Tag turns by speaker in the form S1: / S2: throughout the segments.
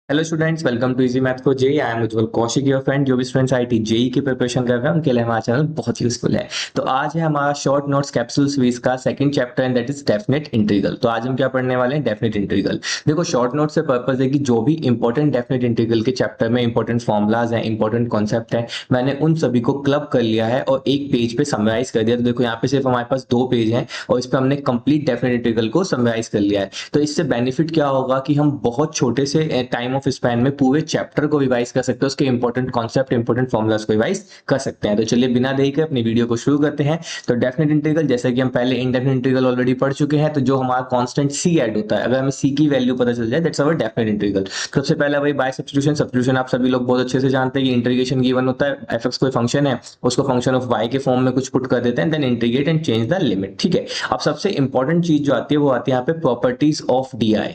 S1: Hello students, welcome to easy math for JEE. I am Ujjwal Kaushik, your friend. जो भी students IT JEE की preparation कर रहे हैं उनके लिए हमारा चैनल बहुत यूजफुल है। तो आज है हमारा शॉर्ट नोट्स कैप्सूल सीरीज का second chapter and that is definite integral. तो आज हम क्या पढ़ने वाले हैं? Definite integral. देखो, शॉर्ट नोट से पर्पस है कि जो भी इंपॉर्टेंट डेफिनेट इंटीग्रल के चैप्टर में इंपॉर्टेंट फॉर्मुलाज हैं, इंपॉर्टेंट कॉन्सेप्ट है, मैंने उन सभी को क्लब कर लिया है और एक पेज पे समराइज कर दिया। तो देखो, यहाँ पे सिर्फ हमारे पास 2 पेज हैं और इस पे हमने कंप्लीट डेफिनेट इंटीग्रल को समराइज कर लिया है। तो इससे बेनिफिट क्या होगा कि हम बहुत छोटे से टाइम ऑफ स्पैन में पूरे चैप्टर को रिवाइज कर सकते हैं, उसके इंपॉर्टेंट कॉन्सेप्ट, इंपॉर्टेंट फॉर्मुलाज को रिवाइज कर सकते हैं। तो चलिए बिना देरी के अपनी वीडियो को शुरू करते हैं। तो डेफिनेट इंटीग्रल, जैसे कि हम पहले इंडेफिनेट इंटीग्रल ऑलरेडी पढ़ चुके हैं, तो जो हमारा कांस्टेंट सी ऐड होता है, अगर हमें सी की वैल्यू पता चल जाए, दैट्स अवर डेफिनेट इंटीग्रल। सबसे पहले वही बाय सब्स्टिट्यूशन। सब्स्टिट्यूशन आप सभी लोग बहुत अच्छे से जानते हैं कि इंटीग्रेशन गिवन होता है, एफ एक्स कोई फंक्शन है, उसको फंक्शन ऑफ वाई के फॉर्म में कुछ पुट कर देते हैं, then integrate and change the limit. ठीक है। अब सबसे इंपॉर्टेंट चीज जो आती है वो आती है यहाँ पे properties of D I,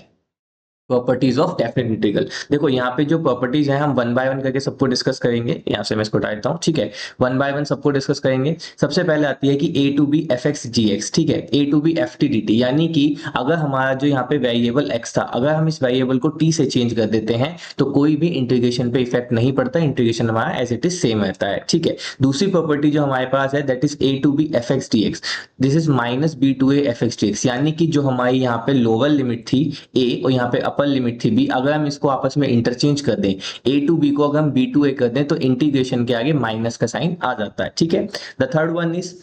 S1: properties of definite integral. देखो, यहाँ पे जो प्रॉपर्टीज हैं हम वन बाय वन करके सबको डिस्कस करेंगे। यहाँ से मैं इसको हटा देता हूँ। ठीक है, वन बाय वन सबको डिस्कस करेंगे। सबसे पहले आती है कि a to B F x g x. ठीक है, a to B f t d t, यानी कि अगर हमारा जो यहाँ पे वेरिएबल एक्स था, अगर हम इस वेरिएबल को टी से चेंज कर देते हैं तो कोई भी इंटीग्रेशन पे इफेक्ट नहीं पड़ता, इंटीग्रेशन हमारा एज इट इज सेम रहता है। ठीक है। दूसरी प्रॉपर्टी जो हमारे पास है that is A to B F x D x, this is minus B to A F x D X, यानी कि जो हमारी यहाँ पे लोअर लिमिट थी ए और यहाँ पे अपर लिमिट थी बी, अगर हम इसको आपस में इंटरचेंज कर दें, ए टू बी को अगर हम बी टू ए कर दें तो इंटीग्रेशन के आगे माइनस का साइन आ जाता है। ठीक है। The third one is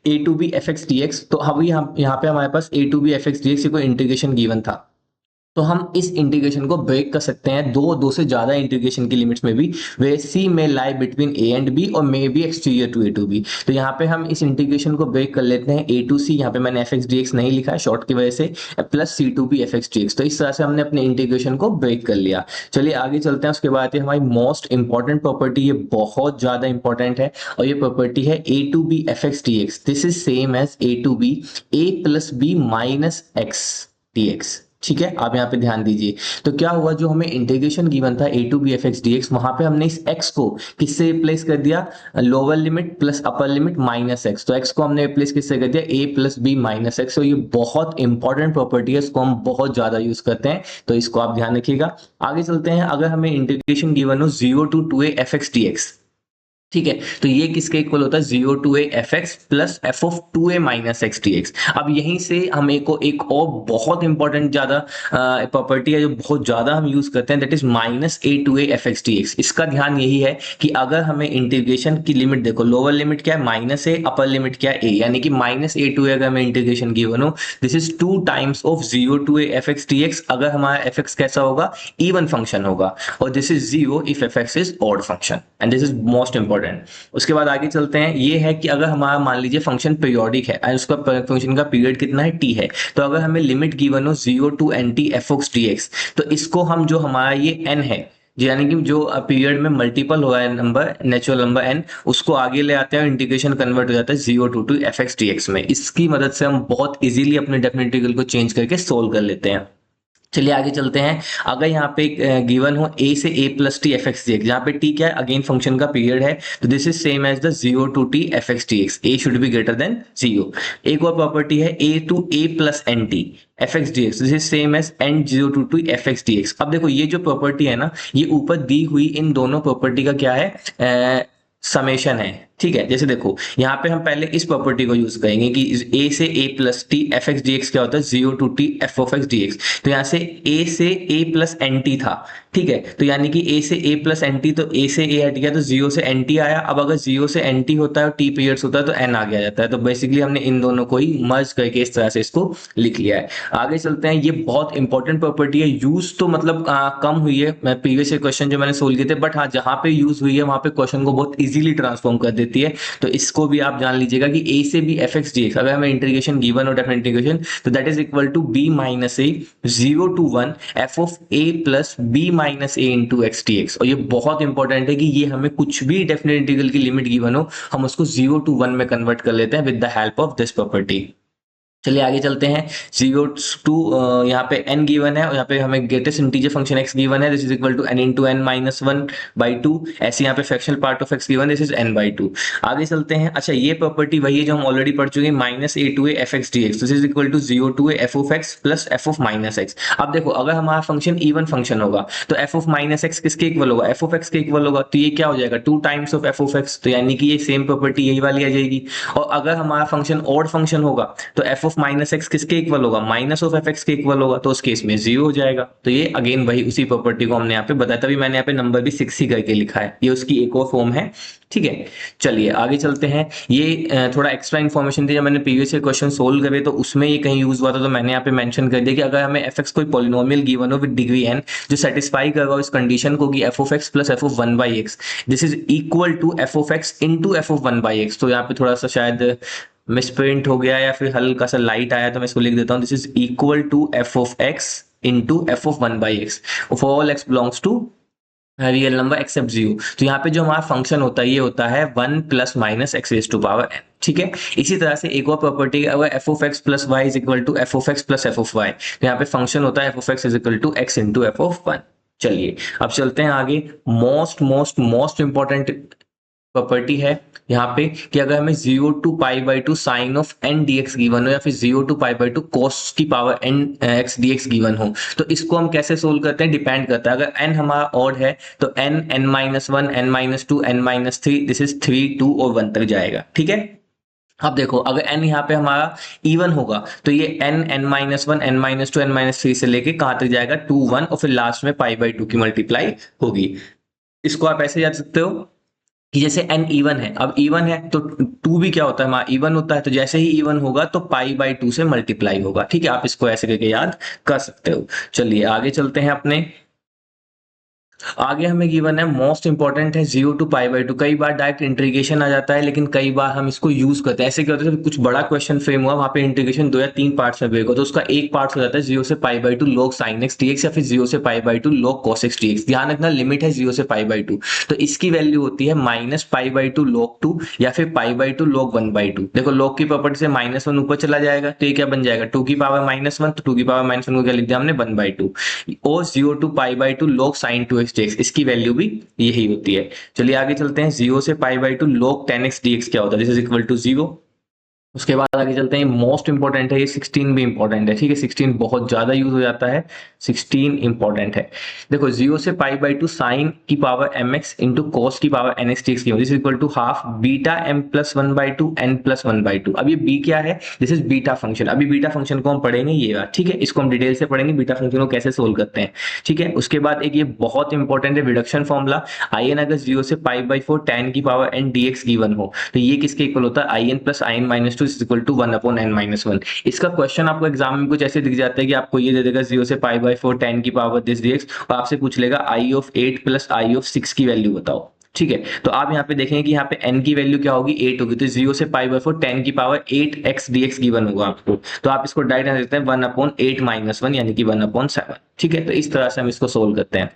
S1: A to B F x D x. तो अभी यहाँ पे हमारे पास a to B F x D x को इंटीग्रेशन गिवन था, तो हम इस इंटीग्रेशन को ब्रेक कर सकते हैं दो से ज्यादा इंटीग्रेशन की लिमिट्स में भी, वे c may lie between a and b और may be exterior to a to b. तो यहाँ पे हम इस इंटीग्रेशन को ब्रेक कर लेते हैं ए टू सी, यहाँ पे मैंने एफ एक्स डी एक्स नहीं लिखा है शॉर्ट की वजह से, plus C to B F x D x. तो इस तरह से हमने अपने इंटीग्रेशन को ब्रेक कर लिया। चलिए आगे चलते हैं। उसके बाद है हमारी मोस्ट इंपॉर्टेंट प्रॉपर्टी, ये बहुत ज्यादा इंपॉर्टेंट है और ये प्रॉपर्टी है a to B F x D x. This is same as a to b a plus B minus x D x. ठीक है, आप यहाँ पे ध्यान दीजिए। तो क्या हुआ, जो हमें इंटीग्रेशन गिवन था a to B F x D x, वहां पे हमने इस x को किससे रिप्लेस कर दिया? Lower limit plus upper limit minus X. तो x को हमने रिप्लेस किससे कर दिया? a plus B minus X. तो ये बहुत इंपॉर्टेंट प्रॉपर्टी है, इसको हम बहुत ज्यादा यूज करते हैं, तो इसको आप ध्यान रखिएगा। आगे चलते हैं। अगर हमें इंटीग्रेशन गिवन हो 0 to 2a F x D x, ठीक है, तो ये किसके इक्वल होता है? 0 to a F x plus F of 2a minus x D X. अब यहीं से हमें को एक और बहुत इंपॉर्टेंट ज्यादा प्रॉपर्टी है जो बहुत ज्यादा हम यूज करते हैं, that is minus A to A F x D X. इसका ध्यान यही है कि अगर हमें इंटीग्रेशन की लिमिट, देखो लोअर लिमिट क्या है? माइनस ए, अपर लिमिट क्या है? ए, यानी कि माइनस ए टू ए अगर हमें इंटीग्रेशन गिवन हो, this is 2 times of 0 to a F x D X. अगर हमारा एफ एक्स कैसा होगा? इवन फंक्शन होगा। और this is 0 if F x is odd function, and this is most important. उसके बाद आगे चलते हैं। ये है कि अगर हमारा मान लीजिए फंक्शन पीरियोडिक है और उसका फंक्शन का पीरियड कितना है? टी है। तो अगर हमें लिमिट गिवन हो 0 to n t F of D x, तो इसको हम, जो हमारा ये n है, यानी कि जो पीरियड में मल्टीपल हुआ है नंबर, नेचुरल नंबर n, उसको आगे ले आते हैं और इंटीग्रेशन कन्वर्ट हो जाता है 0 to F x D x में। इसकी मदद से हम बहुत इजीली अपने डेफिनेट इंटीग्रल को चेंज करके सोल्व कर लेते हैं। चलिए आगे चलते हैं। अगर यहाँ पे गिवन हो a से a plus T F x D x, जहाँ पे t क्या है? अगेन फंक्शन का पीरियड है, तो this is same as the 0 to t F x D X. a should be greater than 0। एक और प्रॉपर्टी है a to a plus N T F x D x, this is same as N 0 to t F x D X. अब देखो, ये जो property है ना, ये ऊपर दी हुई इन दोनों प्रॉपर्टी का क्या है? समेशन है। ठीक है, जैसे देखो यहाँ पे हम पहले इस प्रॉपर्टी को यूज करेंगे कि a से a plus T F x D x क्या होता है? 0 to t F of x D x. तो यहाँ से a से a प्लस एन टी था, ठीक है, तो यानी कि a से a प्लस एन टी, तो a से a हट गया तो 0 से एन टी आया। अब अगर 0 से एन टी होता है और t पीरियड्स होता है तो n आगे आ जाता है। तो बेसिकली हमने इन दोनों को ही मर्ज करके इस तरह से इसको लिख लिया है। आगे चलते हैं। ये बहुत इंपॉर्टेंट प्रॉपर्टी है, यूज तो मतलब कम हुई है मैं प्रीवियस क्वेश्चन जो मैंने सोल्व किए थे, बट हाँ जहाँ पे यूज हुई है वहां पे क्वेश्चन को बहुत इजीली ट्रांसफॉर्म कर देती है। तो इसको भी आप जान लीजिएगा कि a से b F x D X, अगर हमें इंटीग्रेशन गिवन हो डेफिनेट इंटीग्रेशन, तो that is equal to b minus A 0 to 1 F of a plus b minus A into X D X. और ये बहुत इंपॉर्टेंट है कि ये हमें कुछ भी डेफिनेट इंटीग्रल की लिमिट गिवन हो, हम उसको 0 to 1 में कन्वर्ट कर लेते हैं with the help of this property. चलिए आगे चलते हैं। 0 टू यहाँ पे n गिवन है और यहाँ पे हमें greatest integer function x given है, this is equal to n into n minus one by two. ऐसे यहाँ पे fractional part of x given, this is n by two. आगे चलते हैं। अच्छा, ये प्रॉपर्टी वही है जो हम ऑलरेडी पढ़ चुके हैं, minus A to A F x D x, this is equal to 0 to A F of X plus F of minus X. अब देखो, अगर हमारा फंक्शन इवन फंक्शन होगा तो एफ ऑफ माइनस एक्स किसके इक्वल होगा, एफ ऑफ एक्स के equal होगा, तो ये क्या हो जाएगा, 2 times of F of X, तो यानी कि ये सेम प्रॉपर्टी यही वाली आ जाएगी। और अगर हमारा फंक्शन ऑड फंक्शन होगा तो एफ ऑफ माइनस एक्स किसके इक्वल होगा, माइनस ऑफ एफ एक्स के इक्वल होगा, तो उस केस में 0 हो जाएगा। तो ये अगेन वही उसी प्रॉपर्टी को हमने यहाँ पे बताया, तभी मैंने यहाँ पे नंबर भी 6 ही करके लिखा है, ये उसकी एक और फॉर्म है। ठीक है, चलिए आगे चलते हैं। ये थोड़ा एक्स्ट्रा इन्फॉर्मेशन थी, जब मैंने प्रीवियस ईयर क्वेश्चन सोल्व करे तो उसमें ये कहीं यूज हुआ था, तो मैंने यहाँ पे मेंशन कर दिया कि अगर हमें एफ एक्स कोई पॉलिनोमियल गिवन हो विद डिग्री n जो सेटिस्फाई कर रहा हो इस कंडीशन को कि F of X plus F of one by X this is equal to F of X into F of one by X. तो यहाँ पे थोड़ा सा शायद मिसप्रिंट हो गया या फिर हल्का सा लाइट आया, तो मैं इसको लिख देता हूँ, this is equal to F of X into F of one by X for all X belongs to real number except 0। तो यहाँ पे जो हमारा फंक्शन होता है ये होता है 1 plus minus X raise to power n। ठीक है, इसी तरह से एक और प्रॉपर्टी, अगर F of X plus Y is equal to F of X plus F of Y, तो यहाँ पे फंक्शन होता है F of X is equal to X into F of one. चलिए अब चलते हैं आगे। Most most most important property है यहाँ पे कि अगर हमें 0 to pi by two sine of N D X given हो या फिर 0 to pi by to cos की power N x D X given हो, तो इसको हम कैसे सोल्व करते हैं, डिपेंड करता है। अगर एन हमारा ऑड है तो N N minus one N minus two N minus three, this is 3 2 और 1 तक जाएगा। ठीक है, अब देखो अगर n यहाँ पे हमारा इवन होगा तो ये n n minus one N minus two N minus three से लेके कहां तक जाएगा, 2 1 और फिर लास्ट में पाई बाई टू की मल्टीप्लाई होगी। इसको आप ऐसे याद सकते हो कि जैसे n इवन है, अब इवन है तो 2 भी क्या होता है, हमारा इवन होता है, तो जैसे ही इवन होगा तो पाई बाई टू से मल्टीप्लाई होगा। ठीक है, आप इसको ऐसे करके याद कर सकते हो। चलिए आगे चलते हैं अपने। आगे हमें गिवन है, मोस्ट इंपॉर्टेंट है 0 टू पाई बाई टू। कई बार डायरेक्ट इंटीग्रेशन आ जाता है, लेकिन कई बार हम इसको यूज करते हैं। ऐसे क्या होता है, कुछ बड़ा क्वेश्चन फ्रेम हुआ, वहां पे इंटीग्रेशन 2 या 3 पार्ट्स में ब्रेक हो, तो उसका एक पार्ट हो जाता है 0 से pi by two log sin x dx या फिर 0 से pi by two log cos x dx। ध्यान रखना लिमिट है 0 से पाई बाई टू, तो इसकी वैल्यू होती है minus pi by two log 2 या फिर पाई by two log 1 by two. देखो log की प्रॉपर्टी से माइनस वन ऊपर चला जाएगा, तो ये क्या बन जाएगा, 2 की पावर माइनस वन, तो 2 की पावर माइनस वन को क्या लिख दिया हमने, 1 बाई टू। और 0 to pi by two log sin 2x dx, इसकी वैल्यू भी यही होती है। चलिए आगे चलते हैं। 0 से pi by two log 10x dx क्या होता है, दिस इज इक्वल टू 0। उसके बाद आगे चलते हैं, मोस्ट इंपॉर्टेंट है ये, 16 भी इंपॉर्टेंट है। ठीक है, 16 बहुत ज्यादा यूज हो जाता है, 16 इंपॉर्टेंट है। देखो 0 से पाई बाई टू साइन की power m x into cos की power N x D x की, this is equal to half beta M plus one by two n plus one by two. अब ये B क्या है, this is beta function. अभी beta function को हम पढ़ेंगे ये बात, ठीक है, इसको हम डिटेल से पढ़ेंगे बीटा फंक्शन को कैसे सोल्व करते हैं। ठीक है, उसके बाद एक ये बहुत इंपॉर्टेंट है रिडक्शन फॉर्मूला, आई एन अगर 0 से पाई बाई फोर टेन की power N D X given हो तो ये किसके इक्वल होता है, I N plus I N minus two is equal to 1 upon n minus one. इसका क्वेश्चन आपको एग्जाम में कुछ ऐसे दिख जाता है कि आपको ये दे देगा 0 से पाई बाई फोर टेन की पावर दिस dx और आपसे पूछ लेगा आई ऑफ 8 प्लस आई ऑफ 6 की वैल्यू बताओ। ठीक है, तो आप यहाँ पे देखेंगे कि यहाँ पे n की वैल्यू क्या होगी, 8 होगी, तो 0 से पाई बाई फोर 10 की पावर 8 x dx गिवन होगा आपको, तो आप इसको डायरेक्ट देते हैं 1 अपॉन 8 माइनस वन यानी कि 1 अपॉन 7। ठीक है, तो इस तरह से हम इसको सोल्व करते हैं।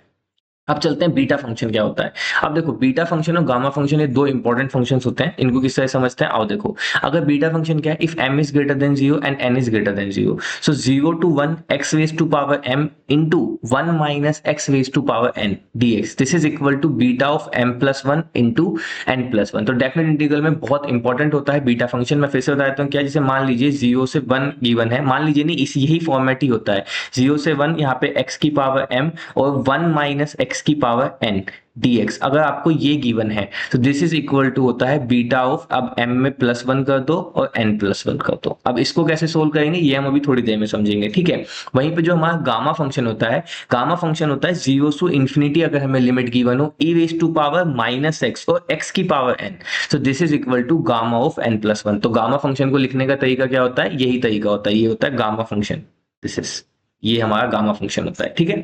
S1: अब चलते हैं बीटा फंक्शन क्या होता है। अब देखो बीटा फंक्शन और गामा फंक्शन ये दो इंपॉर्टेंट फंक्शंस होते हैं, इनको किस तरह समझते हैं आओ देखो। अगर बीटा फंक्शन क्या है, if m is greater than 0 and n is greater than 0, so 0 to 1 x raise to power m into 1 minus x raise to power n dx, this is equal to beta of m plus one into n plus one. तो definite integral में बहुत important होता है beta function. मैं फिर से बता देता हूँ क्या, जैसे मान लीजिए 0 से 1 गिवन है, मान लीजिए नहीं, इस यही फॉर्मेट ही होता है, 0 से 1 यहाँ पे x की पावर m और 1 माइनस x की पावर n dx। अगर आपको ये गिवन है तो दिस इज इक्वल टू होता है बीटा ऑफ, अब m में प्लस वन कर दो और n प्लस वन कर दो। अब इसको कैसे सोल्व करेंगे ये हम अभी थोड़ी देर में समझेंगे। ठीक है, वहीं पे जो हमारा गामा फंक्शन होता है, गामा फंक्शन होता है 0 टू इंफिनिटी अगर हमें लिमिट गिवन हो e raise to power minus X और x की पावर n, तो this is equal to gamma of n plus one. तो गामा फंक्शन को लिखने का तरीका क्या होता है, यही तरीका होता है, ये होता है गामा फंक्शन, दिस इज, ये हमारा गामा फंक्शन होता है। ठीक है,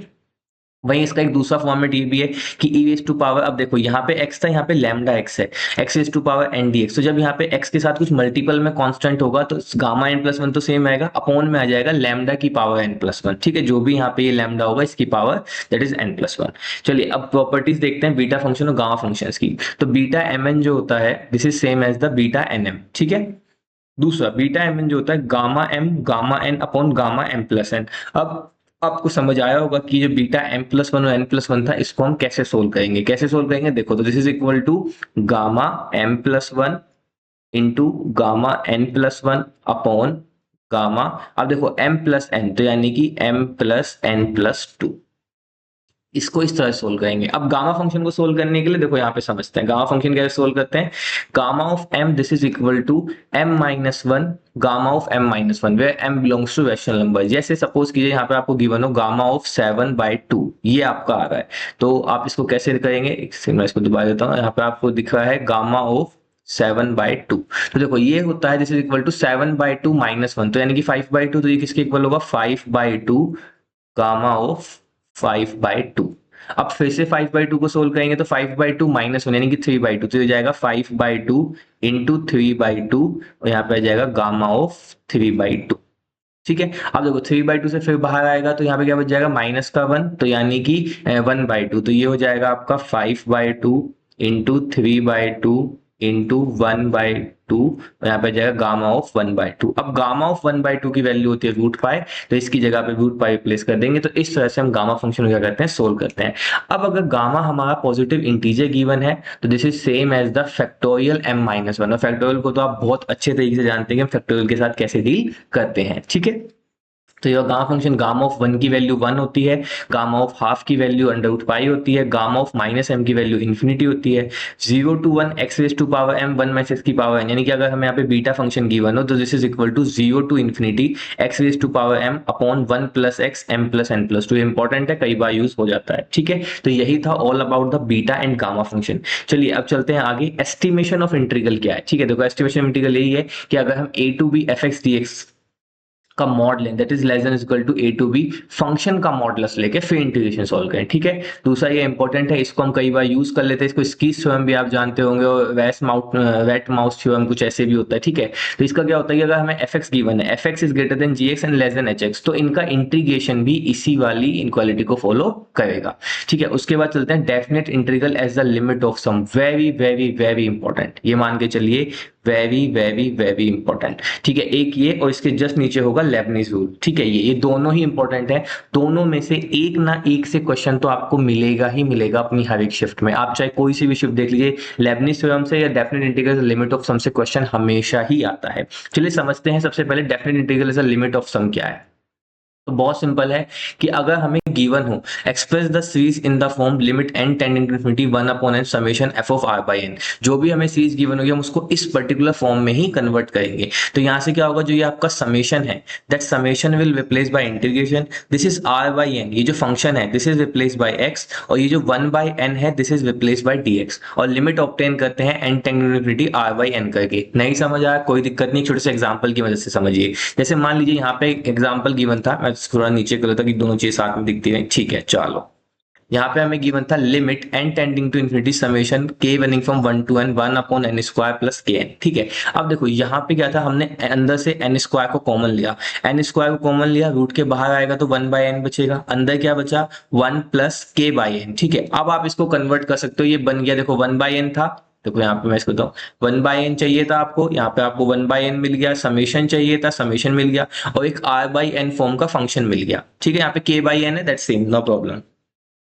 S1: वहीं इसका एक दूसरा फॉर्मेट ये भी है कि e रेज टू पावर, अब देखो यहाँ पे x था, यहाँ पे लैम्डा x है, x raise to power n dx, तो जब यहाँ पे x के साथ कुछ मल्टीपल में कांस्टेंट होगा तो गामा n प्लस वन तो सेम आएगा, अपॉन में आ जाएगा लैम्डा की पावर n प्लस वन। ठीक है, जो भी यहाँ पे ये लैम्डा होगा इसकी power that is n plus one. चलिए अब प्रॉपर्टीज देखते हैं बीटा फंक्शन और गामा फंक्शन की। तो बीटा mn जो होता है this is same as the beta nm। ठीक है, दूसरा बीटा एम जो होता है gamma N upon gamma M plus N. अब आपको समझ आया होगा कि जो बीटा एम प्लस वन और एन प्लस वन था इसको हम कैसे सोल्व करेंगे। कैसे सोल्व करेंगे देखो, तो this is equal to gamma M plus one into gamma N plus one upon gamma, अब देखो एम प्लस एन तो यानी कि M plus N plus two. इसको इस तरह सोल्व करेंगे। अब गामा फंक्शन को सोल्व करने के लिए देखो यहाँ पे समझते हैं गामा फंक्शन कैसे सोल्व करते हैं। Gamma of M this is equal to M minus one gamma of M minus one where M belongs to rational number. जैसे सपोज कीजिए यहाँ पे आपको गिवन हो गामा ऑफ 7/2, ये आपका आ रहा है, तो आप इसको कैसे करेंगे, एक सेकंड मैं इसको दोबारा देता हूँ। यहाँ पे आपको दिख रहा है गामा ऑफ 7/2, तो देखो ये होता है this is equal to 7/2 minus one, तो यानी कि 5/2, तो ये किसके इक्वल होगा 5/2 गामा ऑफ 5/2। अब फिर से 5/2 को सोल्व करेंगे तो 5/2 माइनस वन यानी कि 3/2, तो हो जाएगा 5/2 इंटू 3/2 और यहाँ पे आ जाएगा गामा ऑफ 3/2। ठीक है, अब देखो 3/2 से फिर बाहर आएगा तो यहाँ पे क्या बच जाएगा माइनस का वन, तो यानी कि 1/2, तो ये हो जाएगा आपका 5/2 इंटू 3/2 इंटू 1/2 और यहाँ पे जाएगा गामा ऑफ 1/2। अब गामा ऑफ 1/2 की वैल्यू होती है रूट पाई, तो इसकी जगह पे रूट पाई प्लेस कर देंगे, तो इस तरह से हम गामा फंक्शन को क्या करते हैं सोल्व करते हैं। अब अगर गामा हमारा पॉजिटिव इंटीजर गिवन है तो this is same as the factorial m minus one, और फैक्टोरियल को तो आप बहुत अच्छे तरीके से जानते हैं कि हम फैक्टोरियल के साथ कैसे डील करते हैं। ठीक है, तो यह gamma function gamma of one की वैल्यू वन होती है, गामा ऑफ हाफ की वैल्यू अंडर रूट पाई होती है, गामा ऑफ माइनस एम की वैल्यू इन्फिनिटी होती है, 0 to 1 X raise to power M 1 minus X की पावर एन, यानी कि अगर हमें यहाँ पे बीटा फंक्शन गिवन हो तो this is equal to 0 to infinity x raise to power m upon 1 plus x m plus N plus two. Important है, कई बार यूज हो जाता है। ठीक है, तो यही था all about the beta and gamma function. चलिए अब चलते हैं आगे, एस्टिमेशन ऑफ इंटीग्रल क्या है। ठीक है, देखो एस्टिमेशन ऑफ इंटीग्रल यही है कि अगर हम a to b fx dx का मॉड लें that is less than equal to a to b function का मॉडुलस लेके फिर इंटीग्रेशन सॉल्व करें। ठीक है, दूसरा ये इंपॉर्टेंट है, इसको हम कई बार यूज कर लेते हैं, इसको स्कीज थ्योरम भी आप जानते होंगे और वेट माउस थ्योरम कुछ ऐसे भी होता है। ठीक है, तो इसका क्या होता है कि अगर हमें fx गिवन है, fx is greater then gx and less than hx, तो इनका इंटीग्रेशन भी इसी वाली इनक्वालिटी को फॉलो करेगा। ठीक है, उसके बाद चलते हैं definite integral as the limit of sum, very very very important, ये मान के चलिए वेरी वेरी वेरी इंपॉर्टेंट। ठीक है, एक ये और इसके जस्ट नीचे होगा लेबनिज रूल। ठीक है, ये दोनों ही इंपॉर्टेंट है, दोनों में से एक ना एक से क्वेश्चन तो आपको मिलेगा ही मिलेगा अपनी हर एक शिफ्ट में, आप चाहे कोई सी भी शिफ्ट देख लीजिए, लेबनिज थ्योरम से या डेफिनेट इंटीग्रल लिमिट ऑफ सम से क्वेश्चन हमेशा ही आता है। चलिए समझते हैं सबसे पहले definite integral as a limit of sum क्या है। तो बहुत सिंपल है कि अगर हमें गिवन हो express the series in the form limit n tending to infinity 1 upon n summation f of r by n, जो भी हमें सीरीज गिवन होगी हम उसको इस पर्टिकुलर फॉर्म में ही कन्वर्ट करेंगे। तो यहां से क्या होगा, जो ये आपका समेशन है that summation will replace by integration, this is r by n, ये जो फंक्शन है this is replace by x, और ये जो 1 बाय n है this is replace by dx, और लिमिट ऑब्टेन करते हैं n tending to infinity r by n करके। नहीं समझ आया कोई दिक्कत नहीं, छोटे से एग्जांपल की मदद से समझिए। जैसे मान लीजिए यहाँ पे एग्जांपल गिवन था, मैं थोड़ा नीचे कर लेता कि दोनों चीज साथ में दिखती है। ठीक है, चलो यहाँ पे हमें गिवन था limit n tending to infinity summation k running from 1 to n 1 upon n square plus kn। ठीक है, अब देखो यहाँ पे क्या था, हमने अंदर से n स्क्वायर को कॉमन लिया, n स्क्वायर को कॉमन लिया, रूट के बाहर आएगा तो 1 बाय n बचेगा, अंदर क्या बचा 1 प्लस k बाय n। ठीक है, अब आप इसको कन्वर्ट कर सकते हो, ये बन गया देखो 1 बाय n था, देखो यहाँ पे मैं इसको बताऊं 1 बाय n चाहिए था आपको, यहाँ पे आपको 1 बाय n मिल गया, समेशन चाहिए था समेशन मिल गया, और एक r बाय n फॉर्म का फंक्शन मिल गया। ठीक है, यहाँ पे k बाय n है दैट सेम नो प्रॉब्लम।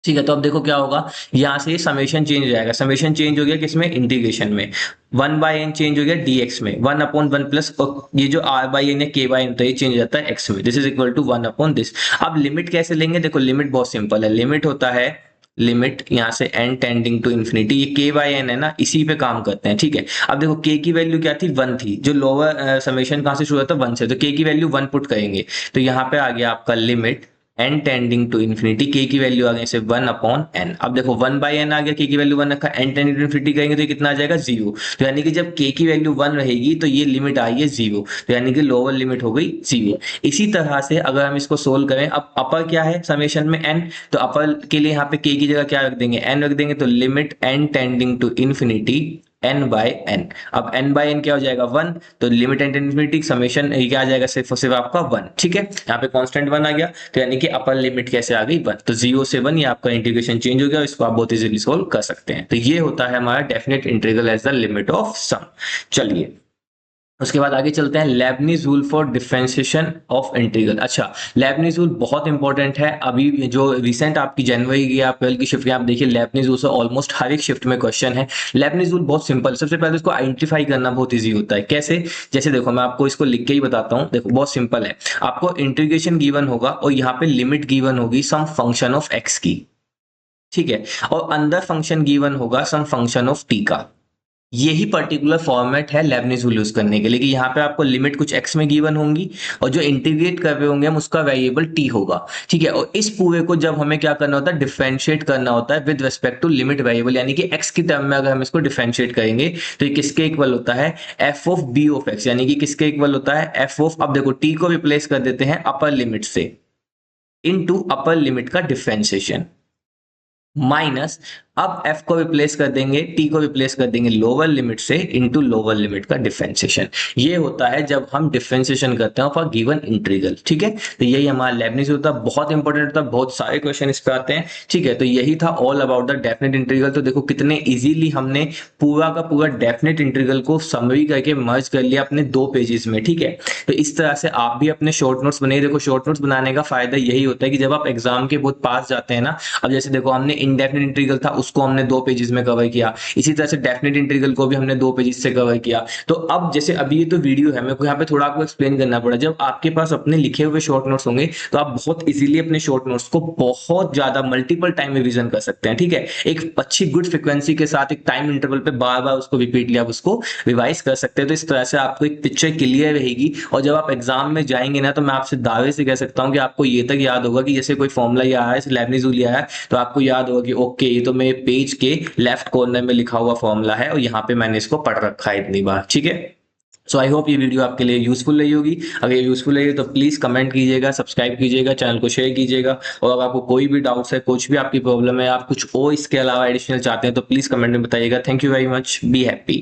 S1: ठीक है, तो अब देखो क्या होगा, यहाँ से समेशन चेंज हो जाएगा, समेशन चेंज हो गया किसमें, इंटीग्रेशन में, 1 बाय n चेंज हो गया dx में, 1 अपॉन 1 प्लस ये जो r बाय n है k बाय n, तो ये चेंज हो जाता है x में, this is equal to 1 upon this. अब लिमिट कैसे लेंगे, देखो लिमिट बहुत सिंपल है, लिमिट होता है लिमिट यहाँ से n टेंडिंग टू इंफिनिटी, ये k बाय n है ना, इसी पे काम करते हैं। ठीक है, अब देखो k की वैल्यू क्या थी 1 थी, जो लोअर समेशन कहाँ से शुरू होता है 1 से, तो k की वैल्यू 1 पुट करेंगे, तो यहाँ पे आ गया आपका limit n tending to infinity, k की वैल्यू आ गई से 1 अपॉन n। अब देखो 1 बाय n आ गया, k की वैल्यू 1 रखा, n टेंडिंग टू इंफिनिटी करेंगे तो ये कितना आ जाएगा 0, तो यानी कि जब k की वैल्यू 1 रहेगी तो ये लिमिट आई है 0, तो यानी कि लोअर लिमिट हो गई 0। इसी तरह से अगर हम इसको सोल्व करें, अब अपर क्या है समेशन में n, तो अपर के लिए यहाँ पे k की जगह क्या रख देंगे n रख देंगे, तो limit n tending to infinity n by n। अब n बाय n क्या हो जाएगा 1, तो लिमिट n इंफिनिटी समेशन क्या आ जाएगा सिर्फ और सिर्फ आपका 1। ठीक है, यहाँ पे कांस्टेंट 1 आ गया, तो यानी कि अपर लिमिट कैसे आ गई 1, तो 0 से 1 ये आपका इंटीग्रेशन चेंज हो गया, इसको आप बहुत इजीली सोल्व कर सकते हैं। तो ये होता है हमारा definite integral as the limit of sum. चलिए उसके बाद आगे चलते हैं Leibniz rule for differentiation of integral. अच्छा, लेबनीज रूल बहुत इंपॉर्टेंट है। अभी जो रिसेंट आपकी जनवरी की या अप्रैल की शिफ्ट में आप देखिए लेबनीज रूल से ऑलमोस्ट हर एक शिफ्ट में क्वेश्चन है। लेबनीज रूल बहुत सिंपल, सबसे पहले इसको आइडेंटिफाई करना बहुत ईजी होता है। कैसे? जैसे देखो मैं आपको इसको लिख के ही बताता हूँ। देखो बहुत सिंपल है, आपको इंटीग्रेशन गिवन होगा और यहाँ पे लिमिट गिवन होगी सम फंक्शन ऑफ एक्स की, ठीक है, और अंदर फंक्शन गिवन होगा सम फंक्शन ऑफ टी का। यही पर्टिकुलर फॉर्मेट है लेबनीज रूल यूज करने के लिए कि यहाँ पे आपको लिमिट कुछ एक्स में गिवन होंगी और जो इंटीग्रेट कर रहे होंगे हम उसका वेरिएबल टी होगा, ठीक है। और इस पूरे को जब हमें क्या करना होता है, डिफरेंशिएट करना होता है with respect to limit variable, यानी कि एक्स की टर्म में अगर हम इसको डिफरेंशिएट करेंगे तो ये किसके इक्वल होता है, F of b of x, यानी कि किसके इक्वल होता है, एफ ऑफ, अब देखो टी को रिप्लेस कर देते हैं अपर लिमिट से इनटू अपर लिमिट का डिफरेंशिएशन, माइनस अब f को रिप्लेस कर देंगे, t को रिप्लेस कर देंगे लोअर लिमिट से इनटू लोअर लिमिट का डिफरेंशिएशन। ये होता है जब हम डिफरेंशिएशन करते हैं फॉर गिवन इंटीग्रल, ठीक है। तो यही हमारा लेबनीज होता है, बहुत इंपॉर्टेंट होता है, बहुत सारे क्वेश्चन इस पे आते हैं, ठीक है। तो यही था all about the definite integral. तो देखो कितने इजीली हमने पूरा का पूरा डेफिनेट इंटीग्रल को समरी करके मर्ज कर लिया अपने 2 पेजेस में, ठीक है। तो इस तरह से आप भी अपने शॉर्ट नोट्स बनाइए। देखो शॉर्ट नोट्स बनाने का फायदा यही होता है कि जब आप एग्जाम के बहुत पास जाते हैं ना, अब जैसे देखो हमने इनडेफिनेट इंटीग्रल था उसको हमने 2 पेजेस में कवर किया, इसी तरह से डेफिनेट इंटीग्रल को भी हमने 2 पेजेस से कवर किया। तो अब जैसे अभी ये तो वीडियो है, मेरे को यहाँ पे थोड़ा आपको एक्सप्लेन करना पड़ा। जब आपके पास अपने लिखे हुए शॉर्ट नोट्स होंगे तो आप बहुत इजीली अपने शॉर्ट नोट्स को बहुत ज्यादा मल्टीपल टाइम रिवीजन कर सकते हैं, ठीक है। एक अच्छी गुड फ्रिक्वेंसी के साथ एक टाइम इंटरवल पे बार बार उसको रिपीटली आप उसको रिवाइज कर सकते हैं। तो इस तरह से आपको एक पिक्चर क्लियर रहेगी और जब आप एग्जाम में जाएंगे ना तो मैं आपसे दावे से कह सकता हूँ कि आपको ये तक याद होगा कि जैसे कोई फॉर्मूला ये आया है, लेबनीज रूल आया है, तो आपको याद होगा कि ओके ये तो मेरे पेज के लेफ्ट कॉर्नर में लिखा हुआ फॉर्मूला है और यहाँ पे मैंने इसको पढ़ रखा है इतनी बार, ठीक है। सो आई होप ये वीडियो आपके लिए यूजफुल रही होगी। अगर ये यूजफुल रही तो प्लीज कमेंट कीजिएगा, सब्सक्राइब कीजिएगा, चैनल को शेयर कीजिएगा। और अगर आपको कोई भी डाउट्स है, कुछ भी आपकी प्रॉब्लम है, आप कुछ और इसके अलावा एडिशनल चाहते हैं तो प्लीज कमेंट में बताइएगा। Thank you very much, be happy.